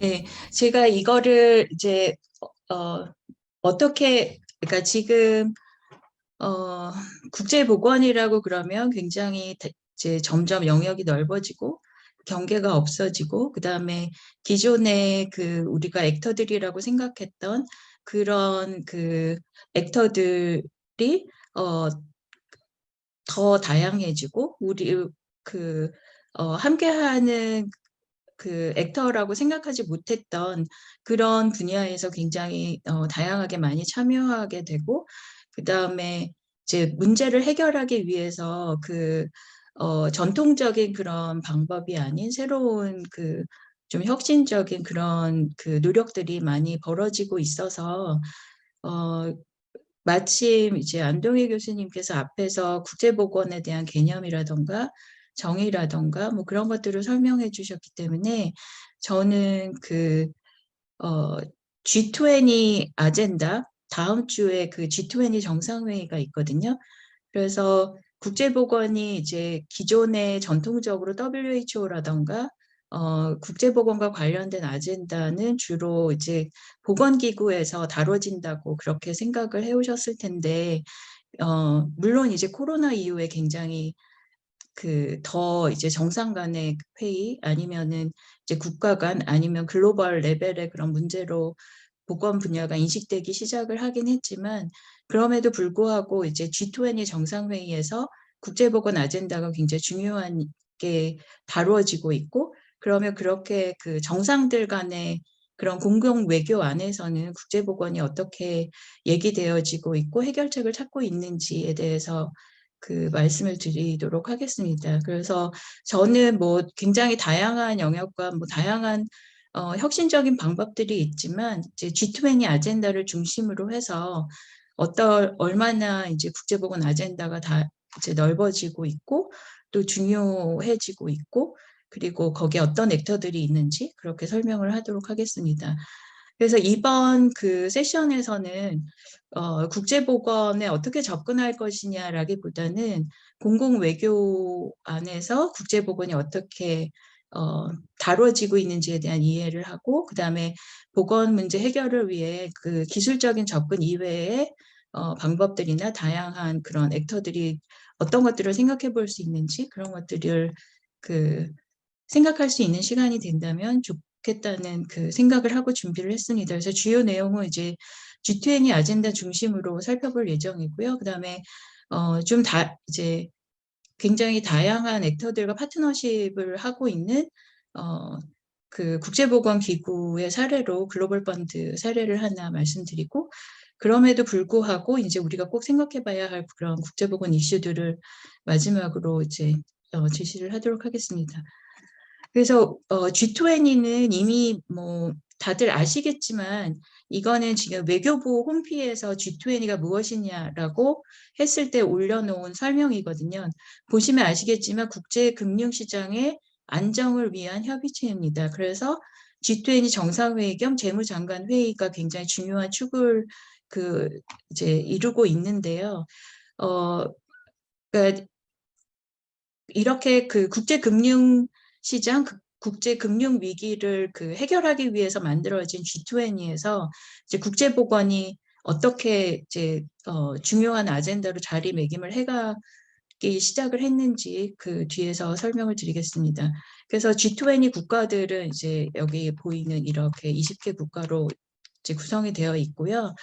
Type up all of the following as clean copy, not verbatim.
네, 제가 이거를 이제 어, 어떻게 그러니까 지금 어, 국제보건이라고 그러면 굉장히 이제 점점 영역이 넓어지고 경계가 없어지고 그다음에 기존의 그 우리가 액터들이라고 생각했던 그런 그 액터들이 어, 더 다양해지고 우리 그 함께하는 그 액터라고 생각하지 못했던 그런 분야에서 굉장히 다양하게 많이 참여하게 되고 그다음에 이제 문제를 해결하기 위해서 그 전통적인 그런 방법이 아닌 새로운 그 좀 혁신적인 그런 그 노력들이 많이 벌어지고 있어서 어, 마침 이제 안동희 교수님께서 앞에서 국제보건에 대한 개념이라던가 정의라던가 뭐 그런 것들을 설명해 주셨기 때문에 저는 그 G20 아젠다 다음 주에 그 G20 정상회의가 있거든요. 그래서 국제보건이 이제 기존의 전통적으로 WHO라던가 국제보건과 관련된 아젠다는 주로 이제 보건기구에서 다뤄진다고 그렇게 생각을 해오셨을 텐데, 물론 이제 코로나 이후에 굉장히 그 더 이제 정상 간의 회의 아니면은 이제 국가 간 아니면 글로벌 레벨의 그런 문제로 보건 분야가 인식되기 시작을 하긴 했지만 그럼에도 불구하고 이제 G20 정상회의에서 국제보건 아젠다가 굉장히 중요하게 다루어지고 있고 그러면 그렇게 그 정상들 간의 그런 공공 외교 안에서는 국제보건이 어떻게 얘기되어지고 있고 해결책을 찾고 있는지에 대해서 그 말씀을 드리도록 하겠습니다. 그래서 저는 뭐 굉장히 다양한 영역과 뭐 다양한 혁신적인 방법들이 있지만 이제 G20 아젠다를 중심으로 해서 얼마나 이제 국제보건 아젠다가 다 이제 넓어지고 있고 또 중요해지고 있고 그리고 거기에 어떤 액터들이 있는지 그렇게 설명을 하도록 하겠습니다. 그래서 이번 그 세션에서는 국제보건에 어떻게 접근할 것이냐라기보다는 공공외교 안에서 국제보건이 어떻게 다뤄지고 있는지에 대한 이해를 하고 그다음에 보건 문제 해결을 위해 그 기술적인 접근 이외의 방법들이나 다양한 그런 액터들이 어떤 것들을 생각해 볼 수 있는지 그런 것들을 그 생각할 수 있는 시간이 된다면 좋겠다는 그 생각을 하고 준비를 했습니다. 그래서 주요 내용은 이제 G20 아젠다 중심으로 살펴볼 예정이고요. 그다음에 좀 이제 굉장히 다양한 액터들과 파트너십을 하고 있는 그 국제보건기구의 사례로 글로벌 펀드 사례를 하나 말씀드리고 그럼에도 불구하고 이제 우리가 꼭 생각해 봐야 할 그런 국제보건 이슈들을 마지막으로 이제 제시를 하도록 하겠습니다. 그래서 G20는 이미 뭐 다들 아시겠지만 이거는 지금 외교부 홈피에서 G20가 무엇이냐라고 했을 때 올려놓은 설명이거든요. 보시면 아시겠지만 국제금융시장의 안정을 위한 협의체입니다. 그래서 G20 정상회의 겸 재무장관 회의가 굉장히 중요한 축을 그 이제 이루고 있는데요. 그러니까 이렇게 그 국제금융시장, 국제금융 위기를 그 해결하기 위해서 만들어진 G20에서 이제 국제보건이 어떻게 이제 중요한 아젠다로 자리매김을 해가기 시작을 했는지 그 뒤에서 설명을 드리겠습니다. 그래서 G20 국가들은 이제 여기 보이는 이렇게 20개 국가로 이제 구성이 되어 있고요.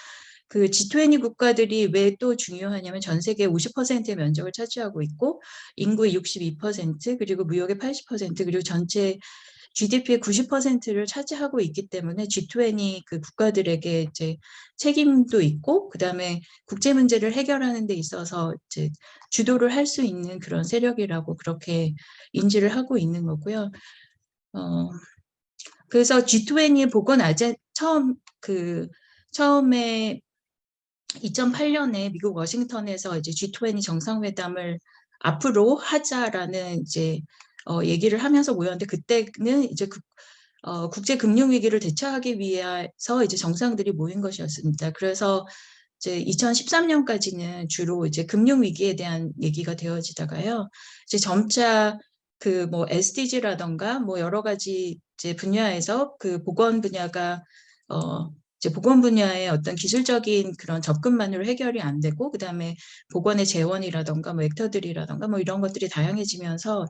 그 G20 국가들이 왜 또 중요하냐면 전 세계 50%의 면적을 차지하고 있고 인구의 62% 그리고 무역의 80% 그리고 전체 GDP의 90%를 차지하고 있기 때문에 G20 그 국가들에게 이제 책임도 있고 그다음에 국제 문제를 해결하는 데 있어서 이제 주도를 할 수 있는 그런 세력이라고 그렇게 인지를 하고 있는 거고요. 그래서 G20의 보건 처음에 2008년에 미국 워싱턴에서 이제 G20 정상회담을 앞으로 하자라는 이제 얘기를 하면서 모였는데 그때는 이제 국제 금융 위기를 대처하기 위해서 이제 정상들이 모인 것이었습니다. 그래서 이제 2013년까지는 주로 이제 금융 위기에 대한 얘기가 되어지다가요. 이제 점차 그 뭐 SDG라던가 뭐 여러 가지 이제 분야에서 그 보건 분야가 이제 보건 분야의 어떤 기술적인 그런 접근만으로 해결이 안 되고, 그다음에 보건의 재원이라던가 뭐 액터들이라던가 뭐 이런 것들이 다양해지면서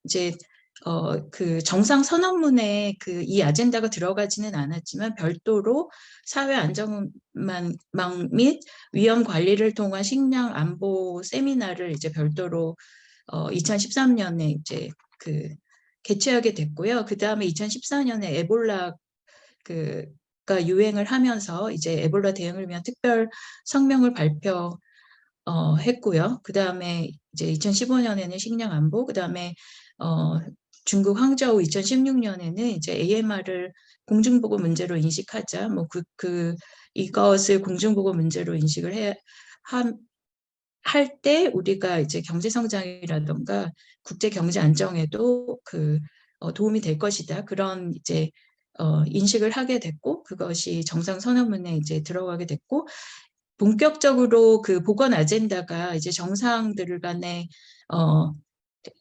이제 그 정상 선언문에 그 이 아젠다가 들어가지는 않았지만 별도로 사회 안전망 및 위험 관리를 통한 식량 안보 세미나를 이제 별도로 2013년에 이제 그 개최하게 됐고요. 그 다음에 2014년에 에볼라 가 유행을 하면서 이제 에볼라 대응을 위한 특별 성명을 발표했고요. 그 다음에 이제 2015년에는 식량 안보, 그 다음에 중국 항저우 2016년에는 이제 AMR을 공중보건 문제로 인식하자. 뭐 이것을 공중보건 문제로 인식을 할 때 우리가 이제 경제 성장이라던가 국제 경제 안정에도 도움이 될 것이다. 그런 이제 인식을 하게 됐고, 그것이 정상 선언문에 이제 들어가게 됐고, 본격적으로 그 보건 아젠다가 이제 정상들 간에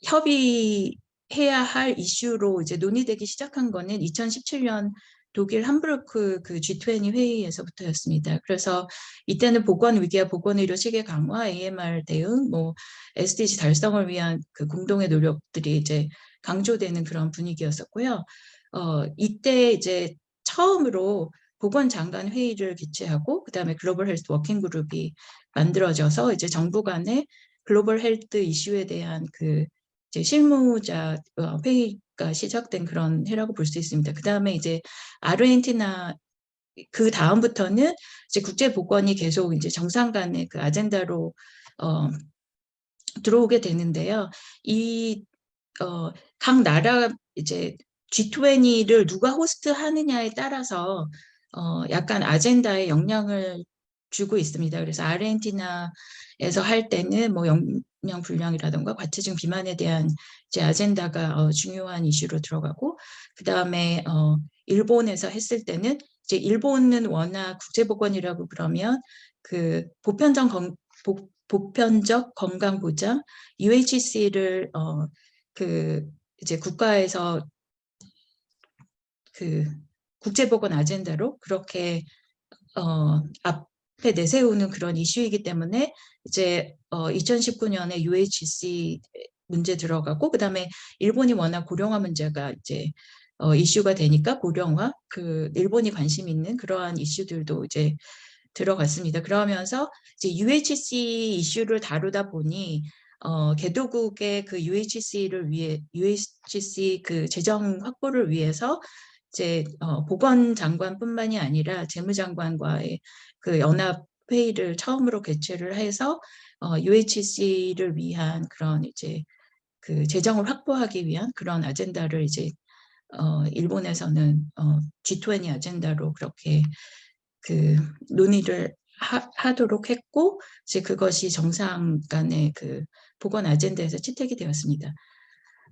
협의해야 할 이슈로 이제 논의되기 시작한 거는 2017년 독일 함부르크 그 G20 회의에서부터였습니다. 그래서 이때는 보건 위기와 보건 의료 체계 강화, AMR 대응, 뭐 SDG 달성을 위한 그 공동의 노력들이 이제 강조되는 그런 분위기였었고요. 이때 이제 처음으로 보건장관 회의를 개최하고, 그다음에 글로벌 헬스 워킹 그룹이 만들어져서 이제 정부 간의 글로벌 헬스 이슈에 대한 그 이제 실무자 회의가 시작된 그런 해라고 볼 수 있습니다. 그다음에 이제 아르헨티나 그 다음부터는 이제 국제 보건이 계속 이제 정상 간의 그 아젠다로 들어오게 되는데요. 각 나라 이제 G20를 누가 호스트하느냐에 따라서 약간 아젠다에 영향을 주고 있습니다. 그래서 아르헨티나에서 할 때는 뭐 영양 불량이라던가 과체중 비만에 대한 이제 아젠다가 중요한 이슈로 들어가고, 그 다음에 일본에서 했을 때는 이제 일본은 워낙 국제보건이라고 그러면 그 보편적 건강 보장 UHC를 그 이제 국가에서 그 국제보건 아젠다로 그렇게 앞에 내세우는 그런 이슈이기 때문에 이제 2019년에 UHC 문제 들어가고, 그다음에 일본이 워낙 고령화 문제가 이제 이슈가 되니까 고령화, 그 일본이 관심 있는 그러한 이슈들도 이제 들어갔습니다. 그러면서 이제 UHC 이슈를 다루다 보니 개도국의 그 UHC 그 재정 확보를 위해서 이제 보건장관뿐만이 아니라 재무장관과의 그 연합 회의를 처음으로 개최를 해서 UHC를 위한 그런 이제 그 재정을 확보하기 위한 그런 아젠다를 이제 일본에서는 G20 아젠다로 그렇게 그 논의를 하도록 했고, 이제 그것이 정상 간의 그 보건 아젠다에서 채택이 되었습니다.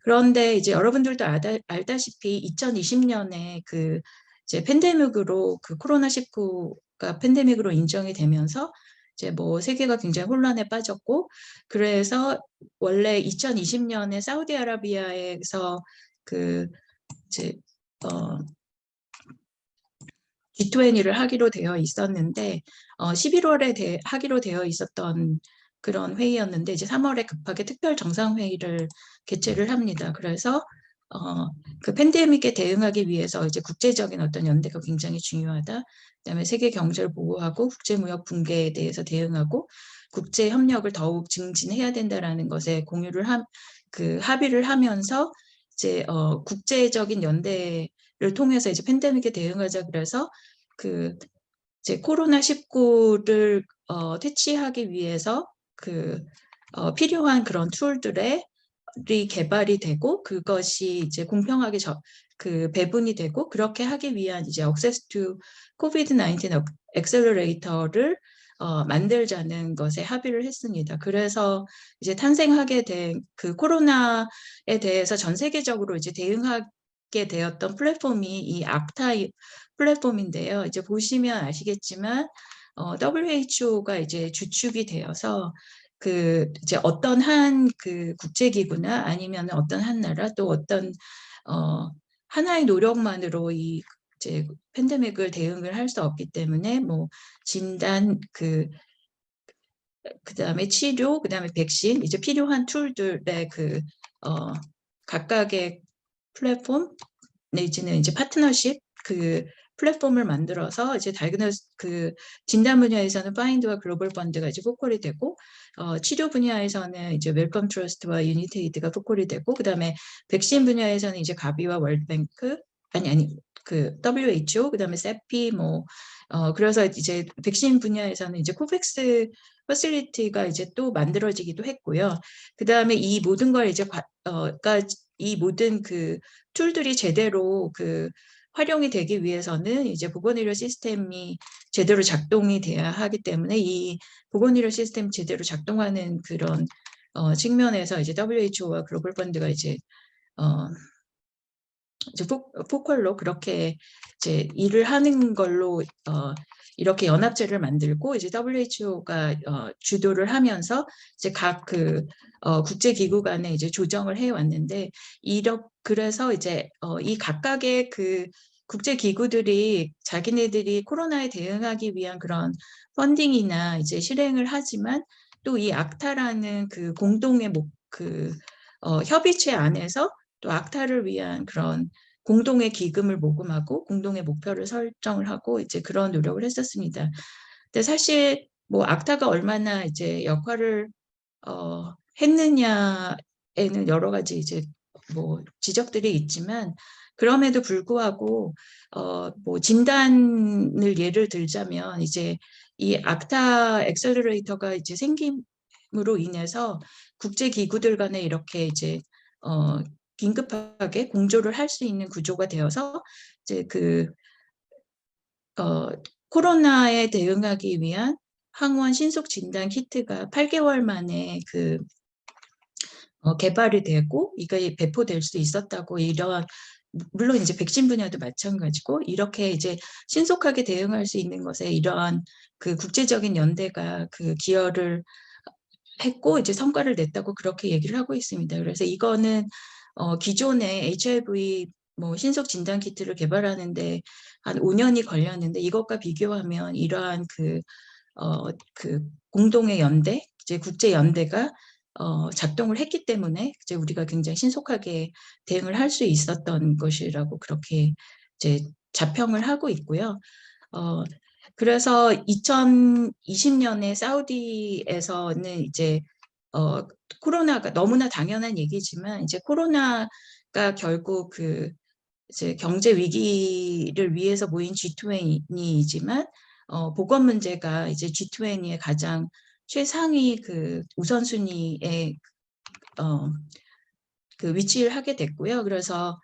그런데 이제 여러분들도 알다시피 2020년에 그 이제 팬데믹으로 그 코로나19가 팬데믹으로 인정이 되면서 이제 뭐 세계가 굉장히 혼란에 빠졌고, 그래서 원래 2020년에 사우디아라비아에서 그 이제 G20를 하기로 되어 있었는데 11월에 하기로 되어 있었던 그런 회의였는데 이제 3월에 급하게 특별 정상회의를 개최를 합니다. 그래서 그 팬데믹에 대응하기 위해서 이제 국제적인 어떤 연대가 굉장히 중요하다. 그다음에 세계 경제를 보호하고 국제무역 붕괴에 대해서 대응하고 국제 협력을 더욱 증진해야 된다라는 것에 합의를 하면서 이제 국제적인 연대를 통해서 이제 팬데믹에 대응하자, 그래서 그 이제 코로나19를 퇴치하기 위해서 필요한 그런 툴들이 개발이 되고 그것이 이제 공평하게 배분이 되고, 그렇게 하기 위한 이제 Access to COVID-19 Accelerator를 만들자는 것에 합의를 했습니다. 그래서 이제 탄생하게 된 그 코로나에 대해서 전 세계적으로 이제 대응하게 되었던 플랫폼이 이 악타 플랫폼인데요. 이제 보시면 아시겠지만 WHO가 이제 주축이 되어서 이제 어떤 한 그 국제기구나 아니면 어떤 한 나라 또 어떤 하나의 노력만으로 이 이제 팬데믹을 대응을 할 수 없기 때문에 뭐 진단 그다음에 치료 그다음에 백신 이제 필요한 툴들의 각각의 플랫폼 내지는 이제 파트너십 플랫폼을 만들어서 이제 진단 분야에서는 파인드와 글로벌 펀드가 이제 포컬이 되고 치료 분야에서는 이제 웰컴 트러스트와 유니테이드가 포컬이 되고 그다음에 백신 분야에서는 이제 가비와 월드뱅크 WHO 그다음에 세피 그래서 이제 백신 분야에서는 이제 코백스 퍼실리티가 이제 또 만들어지기도 했고요. 그다음에 이 모든 걸 이제 그러니까 이 모든 툴들이 제대로 활용이 되기 위해서는 이제 보건의료 시스템이 제대로 작동이 돼야 하기 때문에 이 보건의료 시스템 제대로 작동하는 그런 측면에서 이제 WHO와 글로벌 펀드가 이제 포컬로 그렇게 이제 일을 하는 걸로 이렇게 연합체를 만들고 이제 WHO가 주도를 하면서 이제 각 국제기구 간에 이제 조정을 해 왔는데 그래서 이제 이 각각의 국제기구들이 자기네들이 코로나에 대응하기 위한 그런 펀딩이나 이제 실행을 하지만 또 이 악타라는 공동의 협의체 안에서 또 악타를 위한 그런 공동의 기금을 모금하고 공동의 목표를 설정을 하고 이제 그런 노력을 했었습니다. 근데 사실 뭐 악타가 얼마나 이제 역할을 했느냐에는 여러 가지 이제 뭐 지적들이 있지만 그럼에도 불구하고 뭐 진단을 예를 들자면 이제 이 악타 액셀러레이터가 이제 생김으로 인해서 국제 기구들 간에 이렇게 이제 긴급하게 공조를 할 수 있는 구조가 되어서 이제 코로나에 대응하기 위한 항원 신속 진단 키트가 8개월 만에 개발이 되고 이게 배포될 수 있었다고 이러한 물론 이제 백신 분야도 마찬가지고 이렇게 이제 신속하게 대응할 수 있는 것에 이러한 국제적인 연대가 기여를 했고 이제 성과를 냈다고 그렇게 얘기를 하고 있습니다. 그래서 이거는 기존의 HIV 뭐 신속 진단 키트를 개발하는데 한 5년이 걸렸는데 이것과 비교하면 이러한 공동의 연대, 이제 국제 연대가 작동을 했기 때문에 이제 우리가 굉장히 신속하게 대응을 할 수 있었던 것이라고 그렇게 이제 자평을 하고 있고요. 그래서 2020년에 사우디에서는 이제 코로나가 너무나 당연한 얘기지만 이제 코로나가 결국 이제 경제 위기를 위해서 모인 G20이지만 보건 문제가 이제 G20의 가장 최상위 우선순위에 위치를 하게 됐고요. 그래서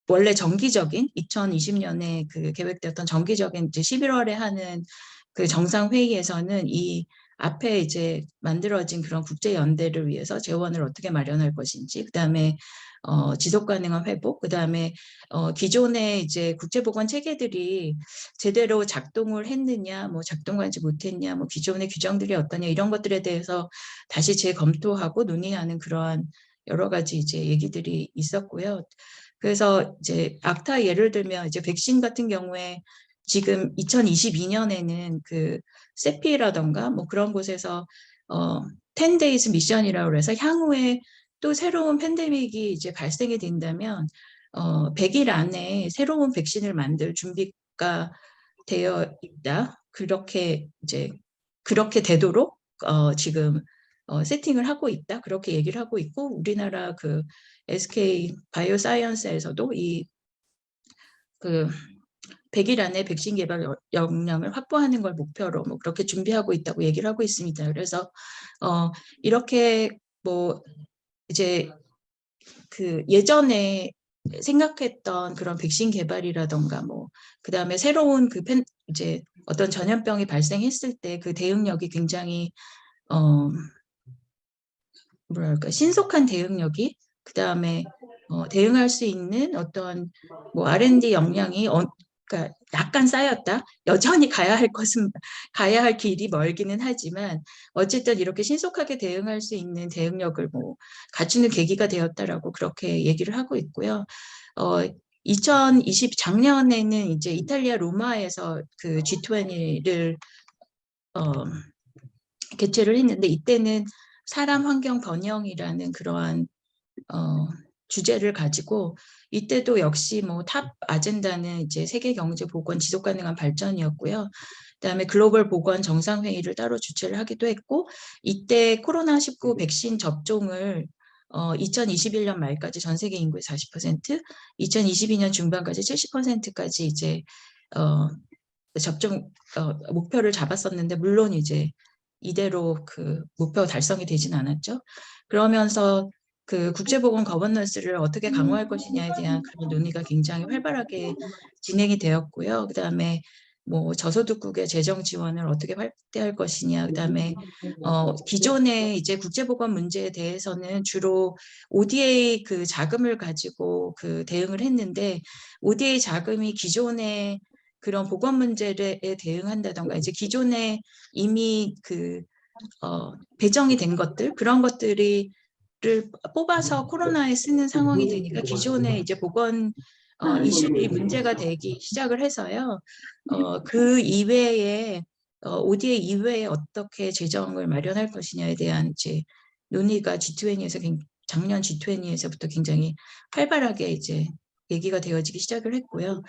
원래 정기적인 2020년에 계획되었던 정기적인 이제 11월에 하는 정상회의에서는 이 앞에 이제 만들어진 그런 국제 연대를 위해서 재원을 어떻게 마련할 것인지, 그다음에 지속 가능한 회복, 그다음에 기존의 이제 국제보건 체계들이 제대로 작동을 했느냐, 뭐 작동하지 못했냐, 뭐 기존의 규정들이 어떠냐 이런 것들에 대해서 다시 재검토하고 논의하는 그러한 여러 가지 이제 얘기들이 있었고요. 그래서 이제 악타 예를 들면 이제 백신 같은 경우에 지금 2022년에는 세피라던가 뭐 그런 곳에서 10days 미션이라고 해서 향후에 또 새로운 팬데믹이 이제 발생이 된다면 100일 안에 새로운 백신을 만들 준비가 되어 있다. 그렇게 되도록 지금 세팅을 하고 있다. 그렇게 얘기를 하고 있고 우리나라 SK 바이오사이언스에서도 이 100일 안에 백신 개발 역량을 확보하는 걸 목표로 뭐 그렇게 준비하고 있다고 얘기를 하고 있습니다. 그래서 이렇게 뭐 이제 예전에 생각했던 그런 백신 개발이라던가 뭐 그다음에 새로운 이제 어떤 전염병이 발생했을 때 대응력이 굉장히 뭐랄까 신속한 대응력이 그다음에 대응할 수 있는 어떤 뭐 R&D 역량이 그러니까 약간 쌓였다. 여전히 가야 할 길이 멀기는 하지만 어쨌든 이렇게 신속하게 대응할 수 있는 대응력을 뭐 갖추는 계기가 되었다라고 그렇게 얘기를 하고 있고요. 2020 작년에는 이제 이탈리아 로마에서 그 G20를 개최를 했는데 이때는 사람 환경 번영이라는 그러한 주제를 가지고 이때도 역시 뭐 탑 아젠다는 이제 세계 경제 보건 지속 가능한 발전이었고요. 그다음에 글로벌 보건 정상회의를 따로 주최를 하기도 했고 이때 코로나19 백신 접종을 2021년 말까지 전 세계 인구의 40%, 2022년 중반까지 70%까지 이제 접종 목표를 잡았었는데 물론 이제 이대로 그 목표 달성이 되진 않았죠. 그러면서 그 국제보건 거버넌스를 어떻게 강화할 것이냐에 대한 그런 논의가 굉장히 활발하게 진행이 되었고요. 그다음에 뭐 저소득국의 재정 지원을 어떻게 확대할 것이냐, 그다음에 기존의 이제 국제보건 문제에 대해서는 주로 ODA 그 자금을 가지고 그 대응을 했는데 ODA 자금이 기존의 그런 보건 문제에 대응한다던가 이제 기존에 이미 그 배정이 된 것들 그런 것들이 를 뽑아서 코로나에 쓰는 상황이 되니까 기존에 이제 보건 이슈들이 문제가 되기 시작을 해서요. 그 이외에 ODA 이외에 어떻게 재정을 마련할 것이냐에 대한 이제 논의가 G20에서 작년 G20에서부터 굉장히 활발하게 이제 얘기가 되어지기 시작을 했고요.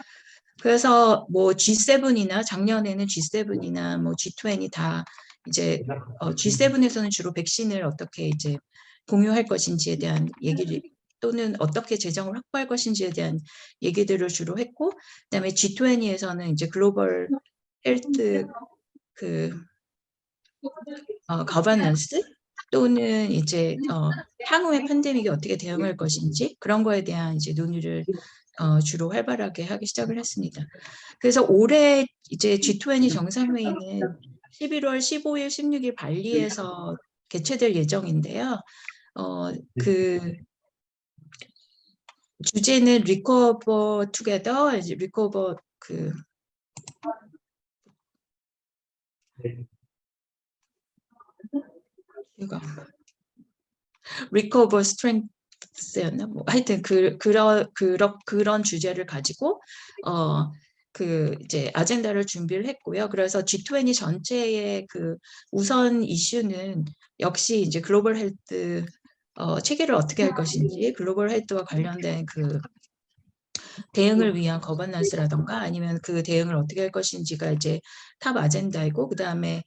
그래서 뭐 G7이나 작년에는 G7이나 뭐 G20 다 이제 G7에서는 주로 백신을 어떻게 이제 공유할 것인지에 대한 얘기를 또는 어떻게 재정을 확보할 것인지에 대한 얘기들을 주로 했고 그다음에 G20에서는 이제 글로벌 헬스 그 거버넌스 또는 이제 향후의 팬데믹에 어떻게 대응할 것인지 그런 거에 대한 이제 논의를 주로 활발하게 하기 시작을 했습니다. 그래서 올해 이제 G20 정상회의는 11월 15일, 16일 발리에서 개최될 예정인데요. 그 주제는 Recover Together, Recover 그 이거 Recover Strength였나 뭐 하여튼 그런 주제를 가지고 그 이제 아젠다를 준비를 했고요. 그래서 G20 전체의 그 우선 이슈는 역시 이제 글로벌 헬스 체계를 어떻게 할 것인지 글로벌 헬스와 관련된 그 대응을 위한 거버넌스라던가 아니면 그 대응을 어떻게 할 것인지가 이제 탑 아젠다이고 그다음에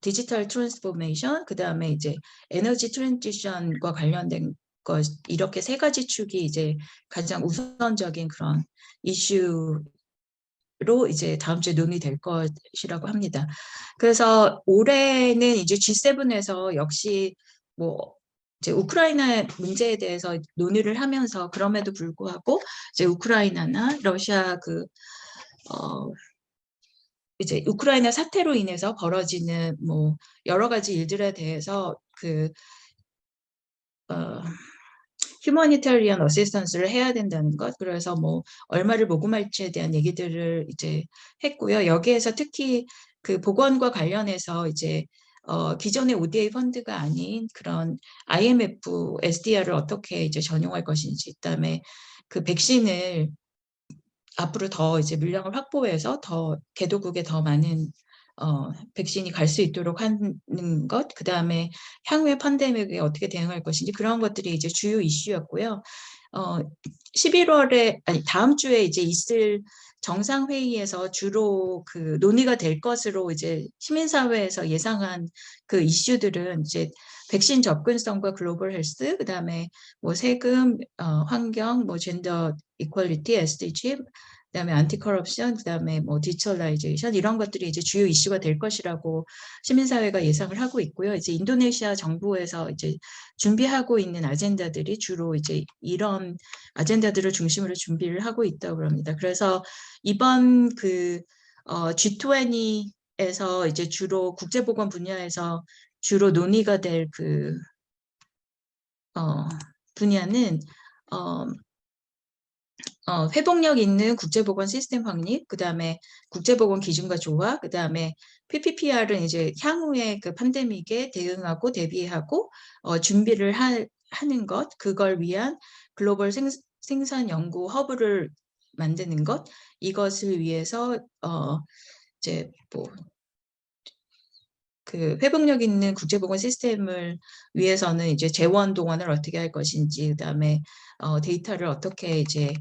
디지털 트랜스포메이션 그다음에 이제 에너지 트랜지션과 관련된 것 이렇게 세 가지 축이 이제 가장 우선적인 그런 이슈로 이제 다음 주에 논의될 것이라고 합니다. 그래서 올해는 이제 G7에서 역시 뭐 이제 우크라이나 문제에 대해서 논의를 하면서 그럼에도 불구하고 이제 우크라이나나 러시아 이제 우크라이나 사태로 인해서 벌어지는 뭐 여러 가지 일들에 대해서 휴머니테리언 어시스턴스를 해야 된다는 것 그래서 뭐 얼마를 모금할지에 대한 얘기들을 이제 했고요. 여기에서 특히 그 보건과 관련해서 이제 기존의 ODA 펀드가 아닌 그런 IMF, SDR을 어떻게 이제 전용할 것인지 그다음에 그 백신을 앞으로 더 이제 물량을 확보해서 더 개도국에 더 많은 백신이 갈 수 있도록 하는 것, 그 다음에 향후의 팬데믹에 어떻게 대응할 것인지 그런 것들이 이제 주요 이슈였고요. 11월에 아니 다음 주에 이제 있을 정상회의에서 주로 그 논의가 될 것으로 이제 시민사회에서 예상한 그 이슈들은 이제 백신 접근성과 글로벌 헬스, 그다음에 뭐 세금, 환경, 뭐 젠더 이퀄리티, SDG, 그다음에 안티 커럽션, 그다음에 뭐 디지털라이제이션 이런 것들이 이제 주요 이슈가 될 것이라고 시민사회가 예상을 하고 있고요. 이제 인도네시아 정부에서 이제 준비하고 있는 아젠다들이 주로 이제 이런 아젠다들을 중심으로 준비를 하고 있다고 합니다. 그래서 이번 그 G20에서 이제 주로 국제보건 분야에서 주로 논의가 될 그 분야는 회복력 있는 국제보건 시스템 확립, 그다음에 국제보건 기준과 조화, 그다음에 PPPR은 이제 향후에 그 팬데믹에 대응하고 대비하고 준비를 하는 것, 그걸 위한 글로벌 생산 연구 허브를 만드는 것, 이것을 위해서 이제 뭐 그 회복력 있는 국제보건 시스템을 위해서는 이제 재원 동원을 어떻게 할 것인지, 그다음에 데이터를 어떻게 이제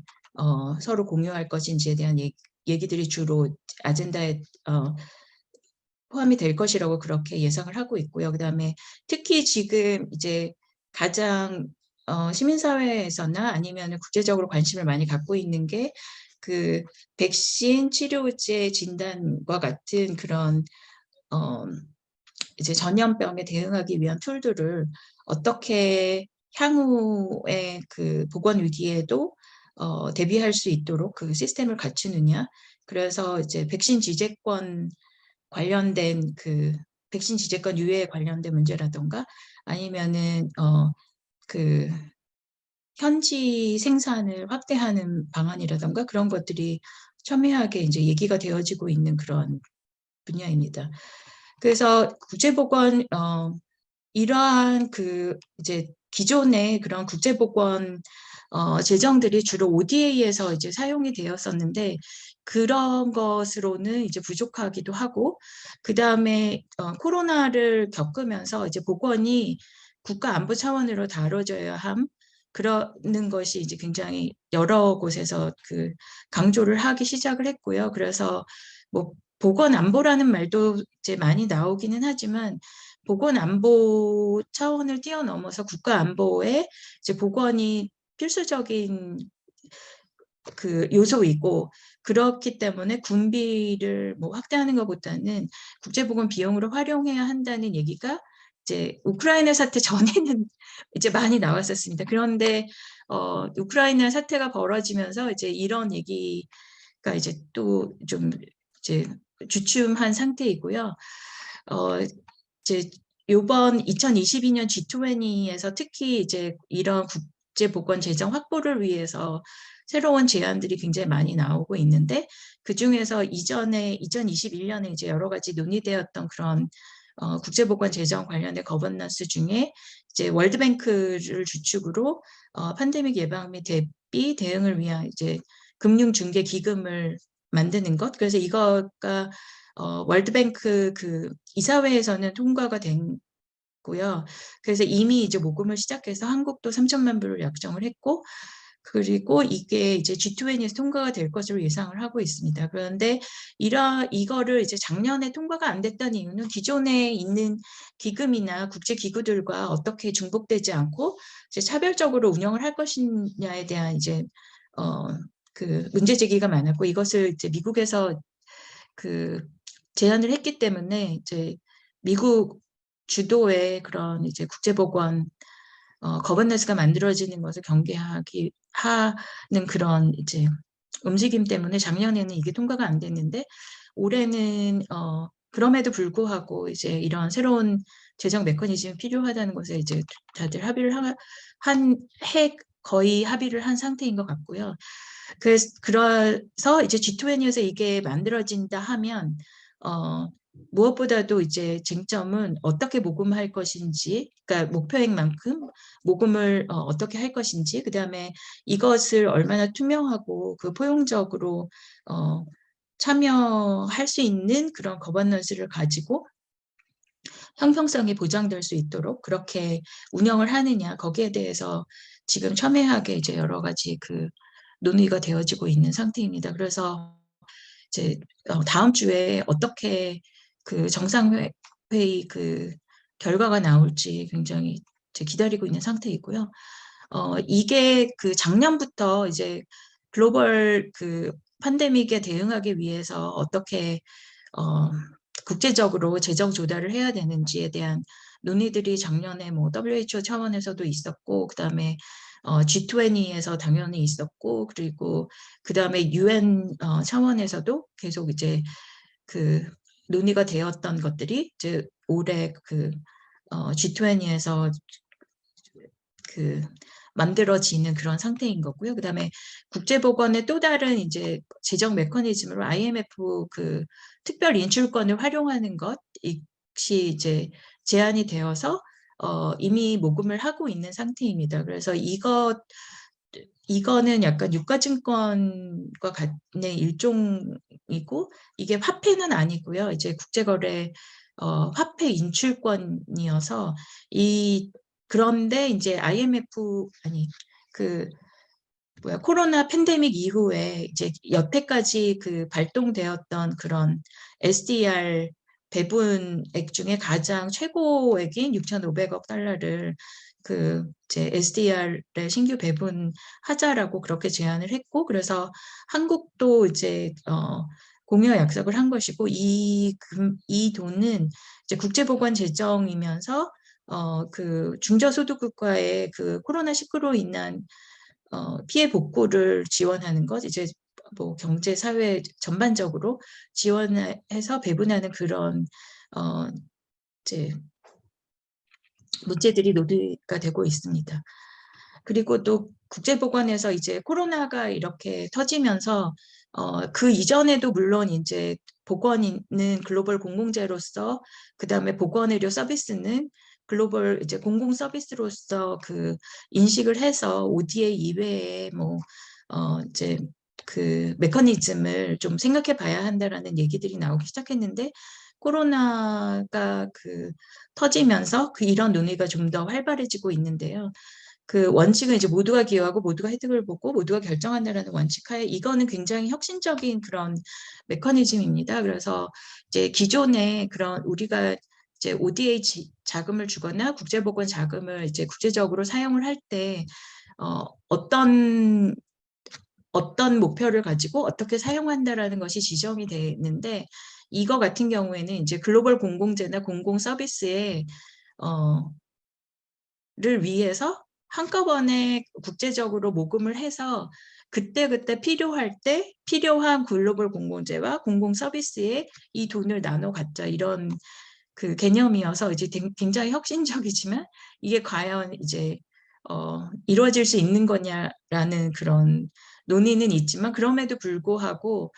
서로 공유할 것인지에 대한 얘기들이 주로 아젠다에 포함이 될 것이라고 그렇게 예상을 하고 있고요. 그다음에 특히 지금 이제 가장 시민사회에서나 아니면 국제적으로 관심을 많이 갖고 있는 게 그 백신 치료제 진단과 같은 그런 이제 전염병에 대응하기 위한 툴들을 어떻게 향후에 그 보건 위기에도 대비할 수 있도록 그 시스템을 갖추느냐. 그래서 이제 백신 지재권 관련된 그 백신 지재권 유예에 관련된 문제라던가 아니면은 그 현지 생산을 확대하는 방안이라던가 그런 것들이 첨예하게 이제 얘기가 되어지고 있는 그런 분야입니다. 그래서 국제보건 이러한 그 이제 기존의 그런 국제보건 제정들이 주로 ODA에서 이제 사용이 되었었는데 그런 것으로는 이제 부족하기도 하고 그 다음에 코로나를 겪으면서 이제 보건이 국가 안보 차원으로 다뤄져야 함 그러는 것이 이제 굉장히 여러 곳에서 그 강조를 하기 시작을 했고요. 그래서 뭐 보건 안보라는 말도 이제 많이 나오기는 하지만 보건 안보 차원을 뛰어넘어서 국가 안보에 이제 보건이 필수적인 그 요소이고 그렇기 때문에 군비를 뭐 확대하는 것보다는 국제보건 비용으로 활용해야 한다는 얘기가 이제 우크라이나 사태 전에는 이제 많이 나왔었습니다. 그런데 우크라이나 사태가 벌어지면서 이제 이런 얘기가 이제 또 좀 이제 주춤한 상태이고요. 이제 요번 2022년 G20에서 특히 이제 이런 국제보건 재정 확보를 위해서 새로운 제안들이 굉장히 많이 나오고 있는데 그중에서 이전에 2021년에 이제 여러 가지 논의되었던 그런 국제보건 재정 관련된 거버넌스 중에 이제 월드뱅크를 주축으로 팬데믹 예방 및 대비 대응을 위한 이제 금융 중개 기금을 만드는 것. 그래서 이거가 월드뱅크 그 이사회에서는 통과가 됐고요. 그래서 이미 이제 모금을 시작해서 한국도 3천만 불을 약정을 했고, 그리고 이게 이제 G20에서 통과가 될 것으로 예상을 하고 있습니다. 그런데 이거를 이제 작년에 통과가 안 됐던 이유는 기존에 있는 기금이나 국제 기구들과 어떻게 중복되지 않고 이제 차별적으로 운영을 할 것이냐에 대한 이제 그 문제 제기가 많았고 이것을 이제 미국에서 그 제안을 했기 때문에 이제 미국 주도의 그런 이제 국제보건 거버넌스가 만들어지는 것을 경계하기 하는 그런 이제 움직임 때문에 작년에는 이게 통과가 안 됐는데 올해는 그럼에도 불구하고 이제 이런 새로운 재정 메커니즘이 필요하다는 것에 이제 다들 합의를 거의 합의를 한 상태인 것 같고요. 그래서 이제 G20에서 이게 만들어진다 하면 무엇보다도 이제 쟁점은 어떻게 모금할 것인지, 그러니까 목표액만큼 모금을 어떻게 할 것인지, 그다음에 이것을 얼마나 투명하고 그 포용적으로 참여할 수 있는 그런 거버넌스를 가지고 형평성이 보장될 수 있도록 그렇게 운영을 하느냐, 거기에 대해서 지금 첨예하게 이제 여러 가지 그 논의가 되어지고 있는 상태입니다. 그래서 이제 다음 주에 어떻게 그 정상회의 그 결과가 나올지 굉장히 이제 기다리고 있는 상태이고요. 이게 그 작년부터 이제 글로벌 그 팬데믹에 대응하기 위해서 어떻게 국제적으로 재정 조달을 해야 되는지에 대한 논의들이 작년에 뭐 WHO 차원에서도 있었고 그다음에 G20에서 당연히 있었고 그리고 그다음에 UN 차원에서도 계속 이제 그 논의가 되었던 것들이 이제 올해 그 G20에서 그 만들어지는 그런 상태인 거고요. 그다음에 국제보건의 또 다른 이제 재정 메커니즘으로 IMF 그 특별 인출권을 활용하는 것이 이제 제한이 되어서 이미 모금을 하고 있는 상태입니다. 그래서 이거는 약간 유가증권과 같은 일종이고, 이게 화폐는 아니고요. 이제 국제거래 화폐 인출권이어서 그런데 이제 IMF 아니 그 코로나 팬데믹 이후에 이제 여태까지 그 발동되었던 그런 SDR 배분액 중에 가장 최고액인 6,500억 달러를 그 이제 SDR에 신규 배분하자라고 그렇게 제안을 했고, 그래서 한국도 이제 공여 약속을 한 것이고, 이 돈은 이제 국제보건 재정이면서 그 중저소득 국가의 그 코로나19로 인한 피해 복구를 지원하는 것, 이제 뭐 경제 사회 전반적으로 지원해서 배분하는 그런 이제 문제들이 논의가 되고 있습니다. 그리고 또 국제보건에서 이제 코로나가 이렇게 터지면서 그 이전에도 물론 이제 보건은 글로벌 공공재로서, 그다음에 보건의료 서비스는 글로벌 이제 공공 서비스로서 그 인식을 해서 ODA 이외에 뭐 이제 그 메커니즘을 좀 생각해 봐야 한다라는 얘기들이 나오기 시작했는데, 코로나가 그 터지면서 이런 논의가 좀 더 활발해지고 있는데요. 그 원칙은 이제 모두가 기여하고 모두가 혜택을 보고 모두가 결정한다라는 원칙하에, 이거는 굉장히 혁신적인 그런 메커니즘입니다. 그래서 이제 기존에 그런 우리가 이제 ODA 자금을 주거나 국제보건 자금을 이제 국제적으로 사용을 할 때 어떤 목표를 가지고 어떻게 사용한다라는 것이 지정이 되는데, 이거 같은 경우에는 이제 글로벌 공공재나 공공 서비스에 를 위해서 한꺼번에 국제적으로 모금을 해서 그때그때 필요할 때 필요한 글로벌 공공재와 공공 서비스에 이 돈을 나눠 갖자, 이런 그 개념이어서 이제 굉장히 혁신적이지만, 이게 과연 이제 이루어질 수 있는 거냐라는 그런 논의는 있지만, 그럼에도 불구하고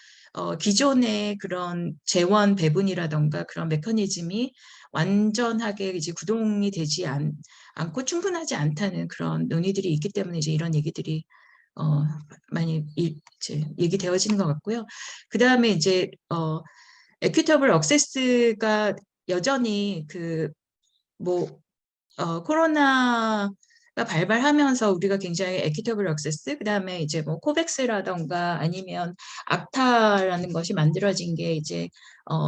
기존의 그런 재원 배분이라던가 그런 메커니즘이 완전하게 이제 구동이 되지 않고 충분하지 않다는 그런 논의들이 있기 때문에 이제 이런 얘기들이 많이 이제 얘기되어지는 것 같고요. 그 다음에 이제 에퀴터블 억세스가 여전히 코로나가 발발하면서 우리가 굉장히 에퀴터블 억세스, 그다음에 이제 뭐 코백스라던가 아니면 악타라는 것이 만들어진 게 이제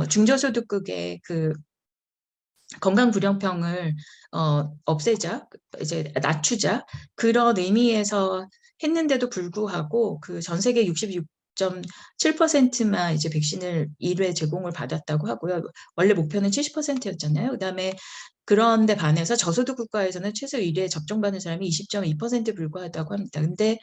중저소득국의 그 건강 불형평을 없애자, 이제 낮추자, 그런 의미에서 했는데도 불구하고 그 전 세계 66.7%만 이제 백신을 1회 제공을 받았다고 하고요. 원래 목표는 70%였잖아요. 그다음에 그런데 반해서 저소득 국가에서는 최소 1회 접종받은 사람이 20.2% 불과하다고 합니다. 근데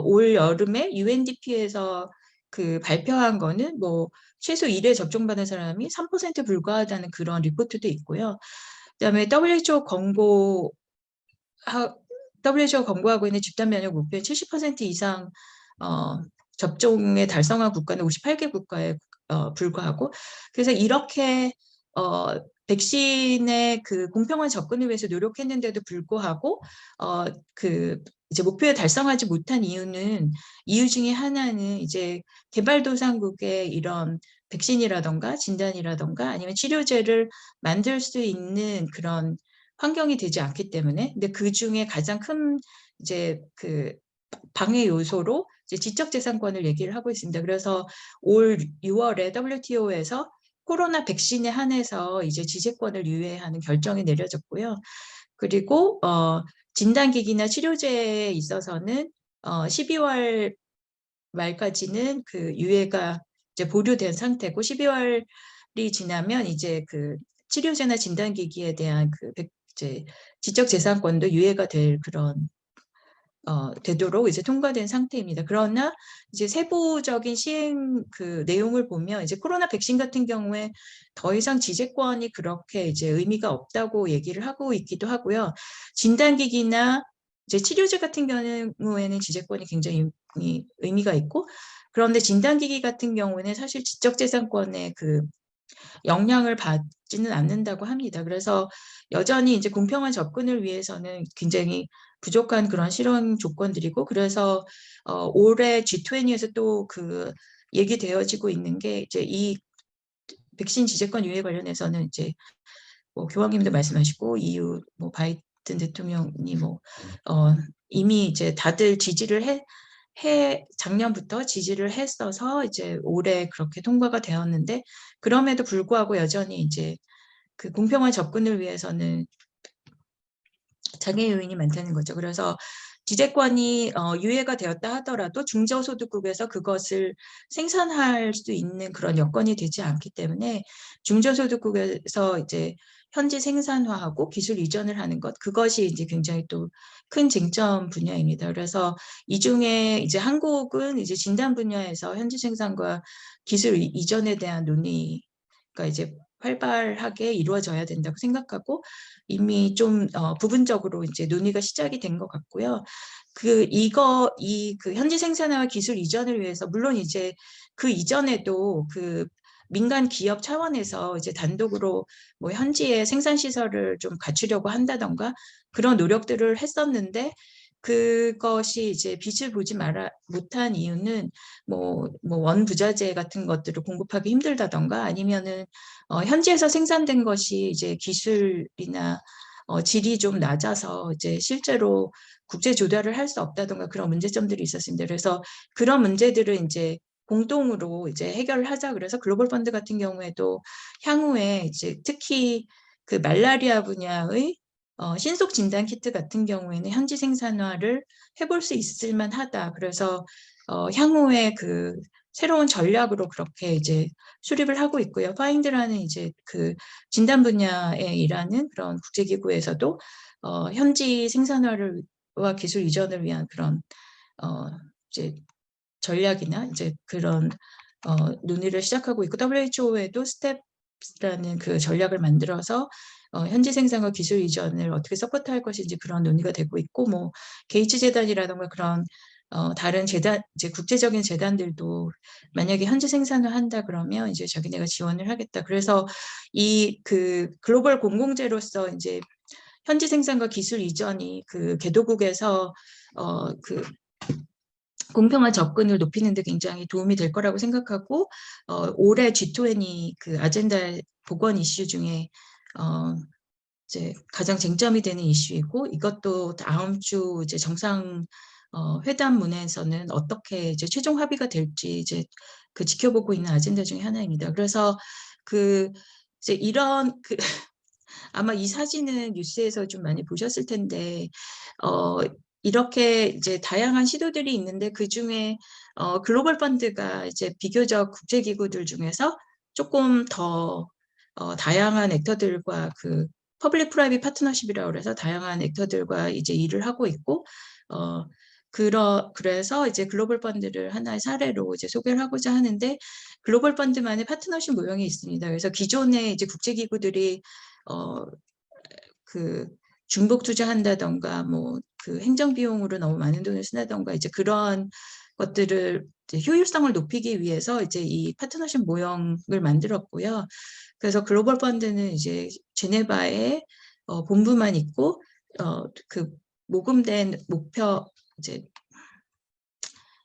올 여름에 UNDP에서 그 발표한 거는 뭐 최소 1회 접종받은 사람이 3% 불과하다는 그런 리포트도 있고요. 그다음에 WHO가 권고하고 있는 집단 면역 목표의 70% 이상 접종에 달성한 국가는 58개 국가에 불과하고, 그래서 이렇게 백신의 그 공평한 접근을 위해서 노력했는데도 불구하고 그 이제 목표에 달성하지 못한 이유 중에 하나는 이제 개발도상국의 이런 백신이라던가 진단이라던가 아니면 치료제를 만들 수 있는 그런 환경이 되지 않기 때문에. 근데 그 중에 가장 큰 이제 그 방해 요소로 이제 지적재산권을 얘기를 하고 있습니다. 그래서 올 6월에 WTO에서 코로나 백신에 한해서 이제 지재권을 유예하는 결정이 내려졌고요. 그리고 진단기기나 치료제에 있어서는 12월 말까지는 그 유예가 이제 보류된 상태고, 12월이 지나면 이제 그 치료제나 진단기기에 대한 이제 지적재산권도 유예가 될 그런 되도록 이제 통과된 상태입니다. 그러나 이제 세부적인 시행 그 내용을 보면 이제 코로나 백신 같은 경우에 더 이상 지재권이 그렇게 이제 의미가 없다고 얘기를 하고 있기도 하고요. 진단기기나 이제 치료제 같은 경우에는 지재권이 굉장히 의미가 있고, 그런데 진단기기 같은 경우는 사실 지적재산권의 그 영향을 받지는 않는다고 합니다. 그래서 여전히 이제 공평한 접근을 위해서는 굉장히 부족한 그런 실험 조건들이고, 그래서 올해 G20에서 또 그 얘기되어지고 있는 게 이제 이 백신 지재권 유예 관련해서는 이제 뭐 교황님도 말씀하시고 EU 뭐 바이든 대통령이 뭐 이미 이제 다들 지지를 작년부터 지지를 했어서 이제 올해 그렇게 통과가 되었는데, 그럼에도 불구하고 여전히 이제 그 공평한 접근을 위해서는 장애 요인이 많다는 거죠. 그래서 지재권이 유예가 되었다 하더라도 중저소득국에서 그것을 생산할 수 있는 그런 여건이 되지 않기 때문에 중저소득국에서 이제 현지 생산화하고 기술 이전을 하는 것, 그것이 이제 굉장히 또 큰 쟁점 분야입니다. 그래서 이 중에 이제 한국은 이제 진단 분야에서 현지 생산과 기술 이전에 대한 논의가 이제 활발하게 이루어져야 된다고 생각하고, 이미 좀 부분적으로 이제 논의가 시작이 된 것 같고요. 그 현지 생산화와 기술 이전을 위해서 물론 이제 그 이전에도 그 민간 기업 차원에서 이제 단독으로 뭐 현지의 생산 시설을 좀 갖추려고 한다던가 그런 노력들을 했었는데, 그것이 이제 빛을 보지 못한 이유는 뭐 원부자재 같은 것들을 공급하기 힘들다던가, 아니면은 현지에서 생산된 것이 이제 기술이나 질이 좀 낮아서 이제 실제로 국제 조달을 할 수 없다던가 그런 문제점들이 있었습니다. 그래서 그런 문제들을 이제 공동으로 이제 해결을 하자. 그래서 글로벌 펀드 같은 경우에도 향후에 이제 특히 그 말라리아 분야의 신속 진단 키트 같은 경우에는 현지 생산화를 해볼 수 있을 만하다. 그래서 향후에 그 새로운 전략으로 그렇게 이제 수립을 하고 있고요. 파인드라는 이제 그 진단 분야에 일하는 그런 국제기구에서도 현지 생산화와 기술 이전을 위한 그런 이제 전략이나 이제 그런 논의를 시작하고 있고, WHO에도 스텝라는 그 전략을 만들어서 현지 생산과 기술 이전을 어떻게 서포트할 것인지 그런 논의가 되고 있고, 뭐 게이츠 재단이라든가 그런 다른 재단, 이제 국제적인 재단들도 만약에 현지 생산을 한다 그러면 이제 자기네가 지원을 하겠다. 그래서 이 그 글로벌 공공재로서 이제 현지 생산과 기술 이전이 그 개도국에서 그 공평한 접근을 높이는 데 굉장히 도움이 될 거라고 생각하고, 올해 G20 그 아젠다 복원 이슈 중에 이제 가장 쟁점이 되는 이슈이고, 이것도 다음 주 이제 정상 회담문에서는 어떻게 이제 최종 합의가 될지 이제 그 지켜보고 있는 아젠다 중에 하나입니다. 그래서 그 이제 이런 그 아마 이 사진은 뉴스에서 좀 많이 보셨을 텐데, 이렇게 이제 다양한 시도들이 있는데 그 중에 글로벌 펀드가 이제 비교적 국제기구들 중에서 조금 더 다양한 액터들과 그 퍼블릭 프라이빗 파트너십이라고 해서 다양한 액터들과 이제 일을 하고 있고, 그래서 이제 글로벌 펀드를 하나의 사례로 이제 소개를 하고자 하는데, 글로벌 펀드만의 파트너십 모형이 있습니다. 그래서 기존의 이제 국제기구들이 그 중복 투자한다던가 뭐 그 행정 비용으로 너무 많은 돈을 쓴다던가 이제 그런 것들을 이제 효율성을 높이기 위해서 이제 이 파트너십 모형을 만들었고요. 그래서 글로벌 펀드는 이제 제네바에 본부만 있고 그 모금된 이제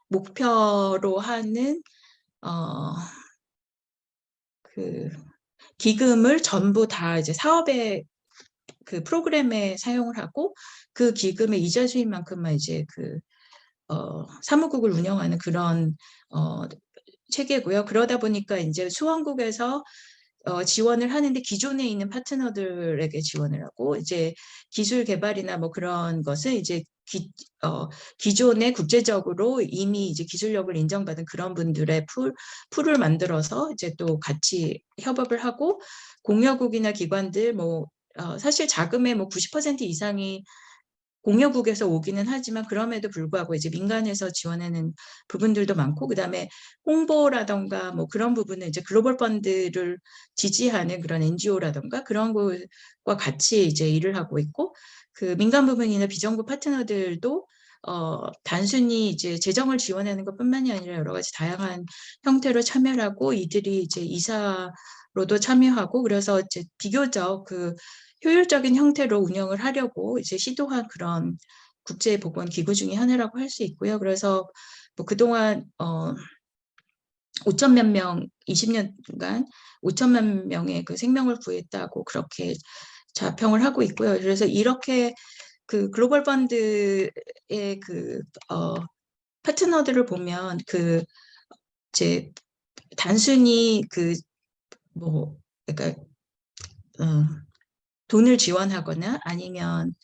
목표로 하는 그 기금을 전부 다 이제 사업에 그 프로그램에 사용을 하고, 그 기금의 이자 수입만큼만 이제 그 사무국을 운영하는 그런 체계고요. 그러다 보니까 이제 수원국에서 지원을 하는데 기존에 있는 파트너들에게 지원을 하고, 이제 기술 개발이나 뭐 그런 것을 이제 기존에 국제적으로 이미 이제 기술력을 인정받은 그런 분들의 풀을 만들어서 이제 또 같이 협업을 하고, 공여국이나 기관들 뭐 사실 자금의 뭐 90% 이상이 공여국에서 오기는 하지만 그럼에도 불구하고 이제 민간에서 지원하는 부분들도 많고, 그다음에 홍보라던가 뭐 그런 부분은 이제 글로벌 펀드를 지지하는 그런 NGO라던가 그런 것과 같이 이제 일을 하고 있고, 그 민간 부분이나 비정부 파트너들도 단순히 이제 재정을 지원하는 것뿐만이 아니라 여러 가지 다양한 형태로 참여를 하고, 이들이 이제 이사로도 참여하고, 그래서 이제 비교적 그 효율적인 형태로 운영을 하려고 이제 시도한 그런 국제보건기구 중에 하나라고 할 수 있고요. 그래서 뭐 그동안 5천 몇 명, 20년간 5천만 명의 그 생명을 구했다고 그렇게 자평을 하고 있고요. 그래서 이렇게 그 글로벌 펀드의 그 파트너들을 보면 그 이제 단순히 그 뭐 그러니까 돈을 지원하거나 아니면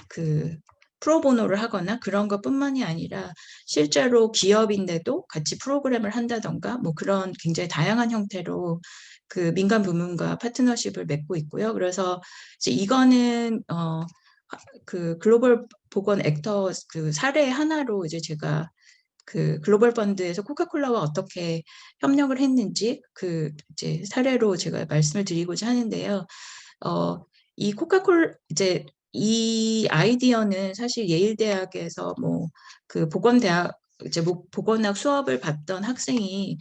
그 프로보노를 하거나 그런 것뿐만이 아니라 실제로 기업인데도 같이 프로그램을 한다던가 뭐 그런 굉장히 다양한 형태로 그 민간 부문과 파트너십을 맺고 있고요. 그래서 이제 이거는 그 글로벌 보건 액터 그 사례 하나로 이제 제가 그 글로벌 펀드에서 코카콜라와 어떻게 협력을 했는지 그 이제 사례로 제가 말씀을 드리고자 하는데요. 이 이제 이 아이디어는 사실 예일 대학에서 뭐 그 보건대학 이제 보건학 수업을 받던 학생이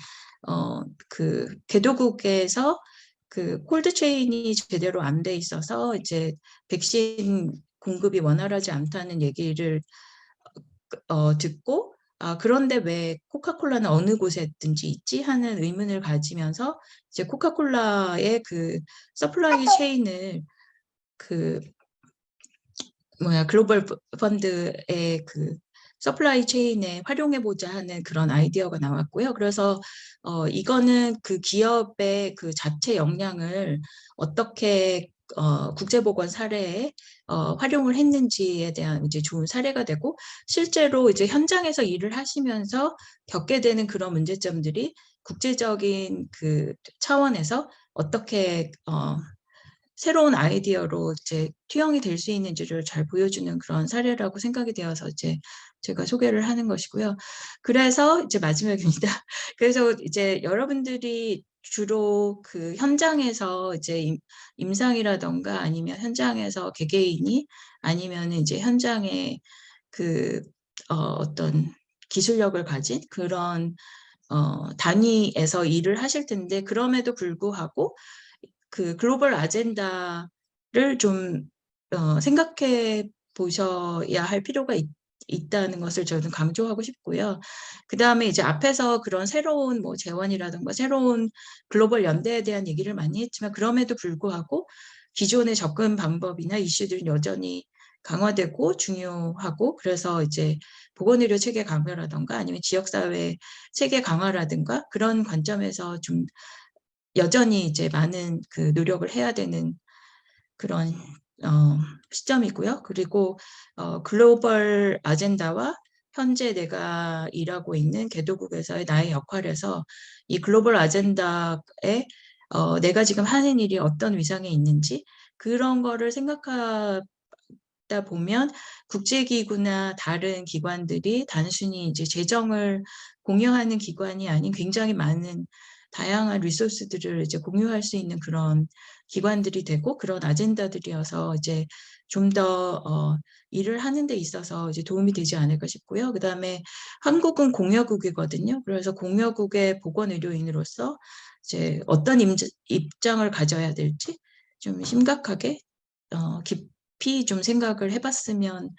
그 개도국에서 그 콜드 체인이 제대로 안 돼 있어서 이제 백신 공급이 원활하지 않다는 얘기를 듣고, 그런데 왜 코카콜라는 어느 곳에든지 있지 하는 의문을 가지면서 이제 코카콜라의 그 서플라이 체인을 그 글로벌 펀드의 그 서플라이 체인에 활용해보자 하는 그런 아이디어가 나왔고요. 그래서 이거는 그 기업의 그 자체 역량을 어떻게 국제보건 사례에 활용을 했는지에 대한 이제 좋은 사례가 되고, 실제로 이제 현장에서 일을 하시면서 겪게 되는 그런 문제점들이 국제적인 그 차원에서 어떻게 새로운 아이디어로 이제 투영이 될 수 있는지를 잘 보여주는 그런 사례라고 생각이 되어서 이제 제가 소개를 하는 것이고요. 그래서 이제 마지막입니다. 그래서 이제 여러분들이 주로 그 현장에서 이제 임상이라던가 아니면 현장에서 개개인이 아니면 이제 현장에 그 어떤 기술력을 가진 그런 단위에서 일을 하실 텐데, 그럼에도 불구하고 그 글로벌 아젠다를 좀 생각해 보셔야 할 필요가 있다는 것을 저는 강조하고 싶고요. 그 다음에 이제 앞에서 그런 새로운 뭐 재원이라든가 새로운 글로벌 연대에 대한 얘기를 많이 했지만, 그럼에도 불구하고 기존의 접근 방법이나 이슈들은 여전히 강화되고 중요하고, 그래서 이제 보건의료 체계 강화라든가 아니면 지역사회 체계 강화라든가 그런 관점에서 좀 여전히 이제 많은 그 노력을 해야 되는 그런 시점이고요. 그리고 글로벌 아젠다와 현재 내가 일하고 있는 개도국에서의 나의 역할에서 이 글로벌 아젠다에 내가 지금 하는 일이 어떤 위상에 있는지 그런 거를 생각하다 보면 국제기구나 다른 기관들이 단순히 이제 재정을 공유하는 기관이 아닌 굉장히 많은 다양한 리소스들을 이제 공유할 수 있는 그런 기관들이 되고 그런 아젠다들이어서 이제 좀 더 일을 하는 데 있어서 이제 도움이 되지 않을까 싶고요. 그다음에 한국은 공여국이거든요. 그래서 공여국의 보건의료인으로서 이제 어떤 입장을 가져야 될지 좀 심각하게 깊이 좀 생각을 해봤으면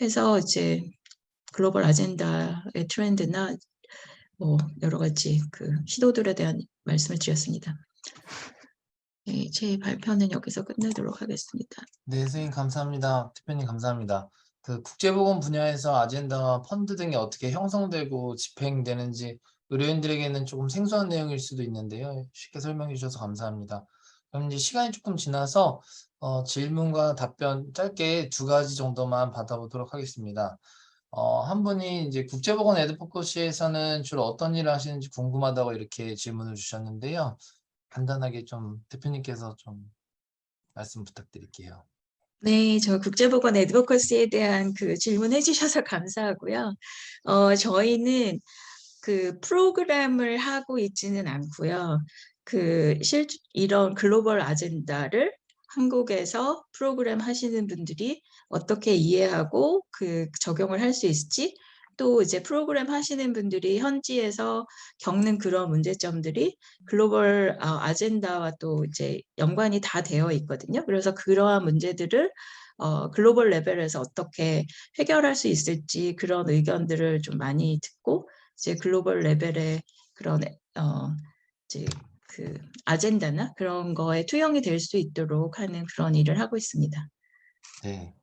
해서 이제 글로벌 아젠다의 트렌드나 뭐 여러 가지 그 시도들에 대한 말씀을 드렸습니다. 네, 제 발표는 여기서 끝내도록 하겠습니다. 네, 선생님 감사합니다. 대표님 감사합니다. 그 국제보건 분야에서 아젠다와 펀드 등이 어떻게 형성되고 집행되는지 의료인들에게는 조금 생소한 내용일 수도 있는데요. 쉽게 설명해 주셔서 감사합니다. 그럼 이제 시간이 조금 지나서 질문과 답변 짧게 2가지 정도만 받아보도록 하겠습니다. 한 분이 이제 국제보건 에드포커시에서는 주로 어떤 일을 하시는지 궁금하다고 이렇게 질문을 주셨는데요. 간단하게 좀 대표님께서 좀 말씀 부탁드릴게요. 네, 저 국제보건 애드vo커시에 대한 그 질문해 주셔서 감사하고요. 저희는 그 프로그램을 하고 있지는 않고요. 이런 글로벌 아젠다를 한국에서 프로그램 하시는 분들이 어떻게 이해하고 적용을 할 수 있을지, 또 이제 프로그램 하시는 분들이 현지에서 겪는 그런 문제점들이 글로벌 아젠다와 또 이제 연관이 다 되어 있거든요. 그래서 그러한 문제들을 글로벌 레벨에서 어떻게 해결할 수 있을지 그런 의견들을 좀 많이 듣고 이제 글로벌 레벨의 그런 이제 그 아젠다나 그런 거에 투영이 될 수 있도록 하는 그런 일을 하고 있습니다. 네.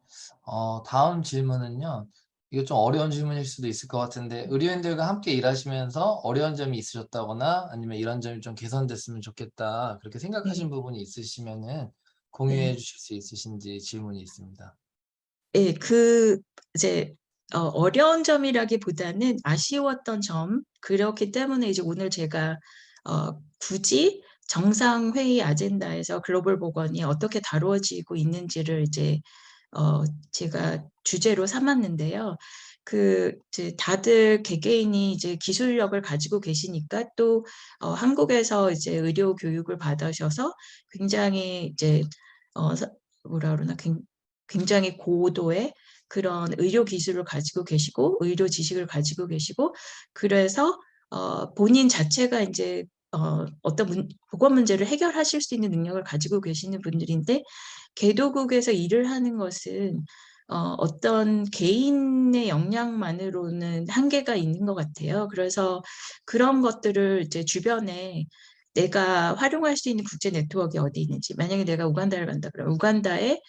다음 질문은요. 이거 좀 어려운 질문일 수도 있을 것 같은데 의료인들과 함께 일하시면서 어려운 점이 있으셨다거나 아니면 이런 점이 좀 개선됐으면 좋겠다 그렇게 생각하신 네, 부분이 있으시면은 공유해 네. 주실 수 있으신지 질문이 있습니다. 예, 이제 어려운 점이라기보다는 아쉬웠던 점, 그렇기 때문에 이제 오늘 제가 굳이 정상회의 아젠다에서 글로벌 보건이 어떻게 다루어지고 있는지를 이제 제가 주제로 삼았는데요. 이제 다들 개개인이 이제 기술력을 가지고 계시니까 또 한국에서 이제 의료 교육을 받으셔서 굉장히 이제 뭐라 그러나 굉장히 고도의 그런 의료 기술을 가지고 계시고 의료 지식을 가지고 계시고 그래서 본인 자체가 이제 어떤 보건 문제를 해결하실 수 있는 능력을 가지고 계시는 분들인데 개도국에서 일을 하는 것은 어떤 개인의 역량만으로는 한계가 있는 것 같아요. 그래서 그런 것들을 이제 주변에 내가 활용할 수 있는 국제 네트워크가 어디 있는지, 만약에 내가 우간다를 간다 그러면 우간다에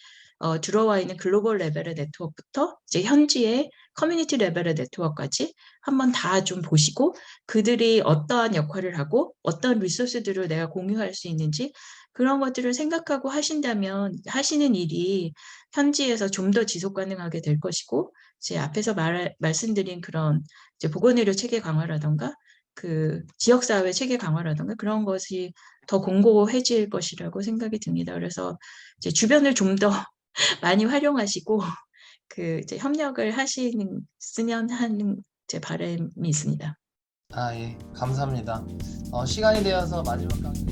들어와 있는 글로벌 레벨의 네트워크부터 이제 현지의 커뮤니티 레벨의 네트워크까지 한번 다 좀 보시고 그들이 어떠한 역할을 하고 어떤 리소스들을 내가 공유할 수 있는지 그런 것들을 생각하고 하신다면 하시는 일이 현지에서 좀 더 지속 가능하게 될 것이고 제 앞에서 말씀드린 그런 이제 보건의료 체계 강화라던가 지역사회 체계 강화라던가 그런 것이 더 공고해질 것이라고 생각이 듭니다. 그래서 이제 주변을 좀 더 많이 활용하시고 이제 협력을 쓰면 하는 제 바람이 있습니다. 아, 예. 감사합니다. 시간이 되어서 마지막 강의